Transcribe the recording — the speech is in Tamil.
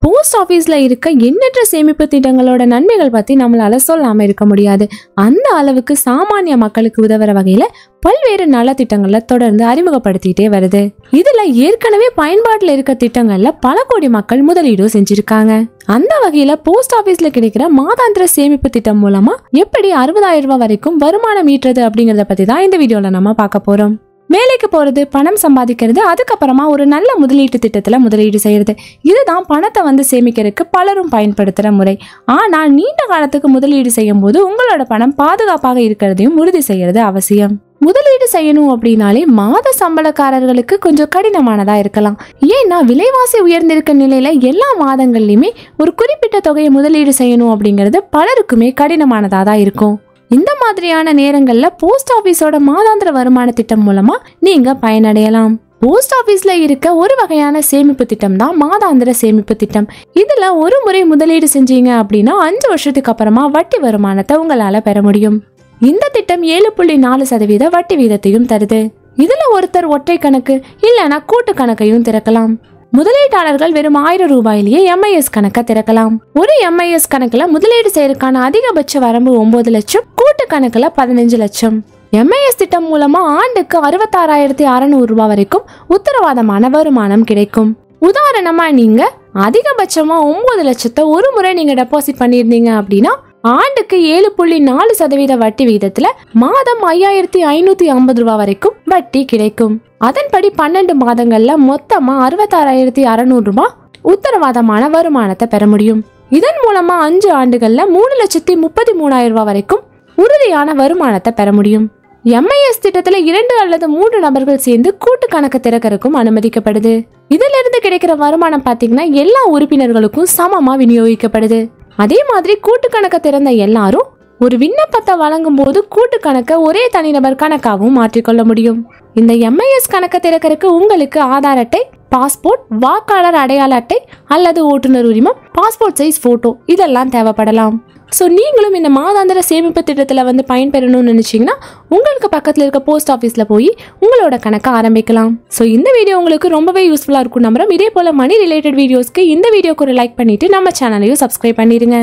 போஸ்ட் ஆபீஸ்ல இருக்க எண்ணற்ற சேமிப்பு திட்டங்களோட நன்மைகள் பத்தி நம்மளால சொல்லாம இருக்க முடியாது. அந்த அளவுக்கு சாமானிய மக்களுக்கு உதவுற வகையில பல்வேறு நல திட்டங்களை தொடர்ந்து அறிமுகப்படுத்திட்டே வருது. இதுல ஏற்கனவே பயன்பாட்டுல இருக்க திட்டங்கள்ல பல கோடி மக்கள் முதலீடு செஞ்சிருக்காங்க. அந்த வகையில போஸ்ட் ஆபீஸ்ல கிடைக்கிற மாதாந்திர சேமிப்பு திட்டம் மூலமா எப்படி 60,000 ரூபாய் வரைக்கும் வருமானம் ஈட்டுறது அப்படிங்கறத பத்தி தான் இந்த வீடியோல நம்ம பார்க்க போறோம். வேலைக்கு போறது, பணம் சம்பாதிக்கிறது, அதுக்கப்புறமா ஒரு நல்ல முதலீட்டு திட்டத்துல முதலீடு செய்யறது, இதுதான் பணத்தை சேமிக்கிறதுக்கு பலரும் பயன்படுத்துற முறை. ஆனா நீண்ட காலத்துக்கு முதலீடு செய்யும் போது உங்களோட பணம் பாதுகாப்பாக இருக்கிறதையும் உறுதி செய்யறது அவசியம். முதலீடு செய்யணும் அப்படின்னாலே மாத சம்பளக்காரர்களுக்கு கொஞ்சம் கடினமானதா இருக்கலாம். ஏன்னா விலைவாசி உயர்ந்திருக்க நிலையில எல்லா மாதங்கள்லயுமே ஒரு குறிப்பிட்ட தொகையை முதலீடு செய்யணும் அப்படிங்கிறது பலருக்குமே கடினமானதா தான் இருக்கும். இந்த மாதிரியான நேரங்கள்ல போஸ்ட் ஆபீஸோட மாதாந்திர வருமான திட்டம் மூலமா நீங்க பயனடையலாம். போஸ்ட் ஆபீஸ்ல இருக்க ஒரு வகையான சேமிப்பு திட்டம் தான் மாதாந்திர சேமிப்பு திட்டம். இதுல ஒரு முறை முதலீடு செஞ்சீங்க அப்படின்னா 5 வருஷத்துக்கு அப்புறமா வட்டி வருமானத்தை உங்களால பெற முடியும். இந்த திட்டம் 7.4% வட்டி வீதத்தையும் தருது. இதுல ஒருத்தர் ஒற்றை கணக்கு இல்லைன்னா கூட்டு கணக்கையும் திறக்கலாம். முதலீட்டாளர்கள் வெறும் 1000 ரூபாயிலேயே MIS கணக்கை திறக்கலாம். ஒரு MIS கணக்குல முதலீடு செய்யறதுக்கான அதிகபட்ச வரம்பு 9 லட்சம், கூட்டு கணக்குல 15 லட்சம். MIS திட்டம் மூலமா ஆண்டுக்கு 66,600 ரூபாய் வரைக்கும் உத்தரவாதமான வருமானம் கிடைக்கும். உதாரணமா நீங்க அதிகபட்சமா 9 லட்சத்தை ஒரு முறை நீங்க டெபாசிட் பண்ணிருந்தீங்க அப்படின்னா ஆண்டுக்கு 7.4% வட்டி வீதத்துல மாதம் 5,550 ரூபாய் வரைக்கும் வட்டி கிடைக்கும். அதன்படி 12 மாதங்கள்ல மொத்தமா 66,600 ரூபாய் உத்தரவாதமான வருமானத்தை பெற முடியும். இதன் மூலமா 5 ஆண்டுகள்ல 3,33,000 ரூபாய் வரைக்கும் உறுதியான வருமானத்தை பெற முடியும். MIS திட்டத்துல 2 அல்லது 3 நபர்கள் சேர்ந்து கூட்டு கணக்கு திறக்கறதுக்கும் அனுமதிக்கப்படுது. இதுல இருந்து கிடைக்கிற வருமானம் பாத்தீங்கன்னா எல்லா உறுப்பினர்களுக்கும் சமமா விநியோகிக்கப்படுது. அதே மாதிரி கூட்டு கணக்கை திறந்த எல்லாரும் ஒரு விண்ணப்பத்தை வழங்கும் போது கூட்டு கணக்கை ஒரே தனிநபர் கணக்காகவும் மாற்றிக்கொள்ள முடியும். இந்த MIS கணக்கை திறக்கிறதுக்கு உங்களுக்கு ஆதார் அட்டை, பாஸ்போர்ட், வாக்காளர் அடையாள அட்டை அல்லது ஓட்டுநர் உரிமம், பாஸ்போர்ட் சைஸ் போட்டோ இதெல்லாம் தேவைப்படலாம். ஸோ நீங்களும் இந்த மாதாந்திர சேமிப்பு திட்டத்தில் பயன்பெறணும்னு நினைச்சீங்கன்னா உங்களுக்கு பக்கத்தில் இருக்க போஸ்ட் ஆஃபீஸில் போய் உங்களோட கணக்கை ஆரம்பிக்கலாம். ஸோ இந்த வீடியோ உங்களுக்கு ரொம்பவே யூஸ்ஃபுல்லாக இருக்கும் நம்புறோம். இதே போல மணி ரிலேட்டட் வீடியோஸ்க்கு இந்த வீடியோக்கு ஒரு லைக் பண்ணிட்டு நம்ம சேனலையும் சப்ஸ்கிரைப் பண்ணிடுங்க.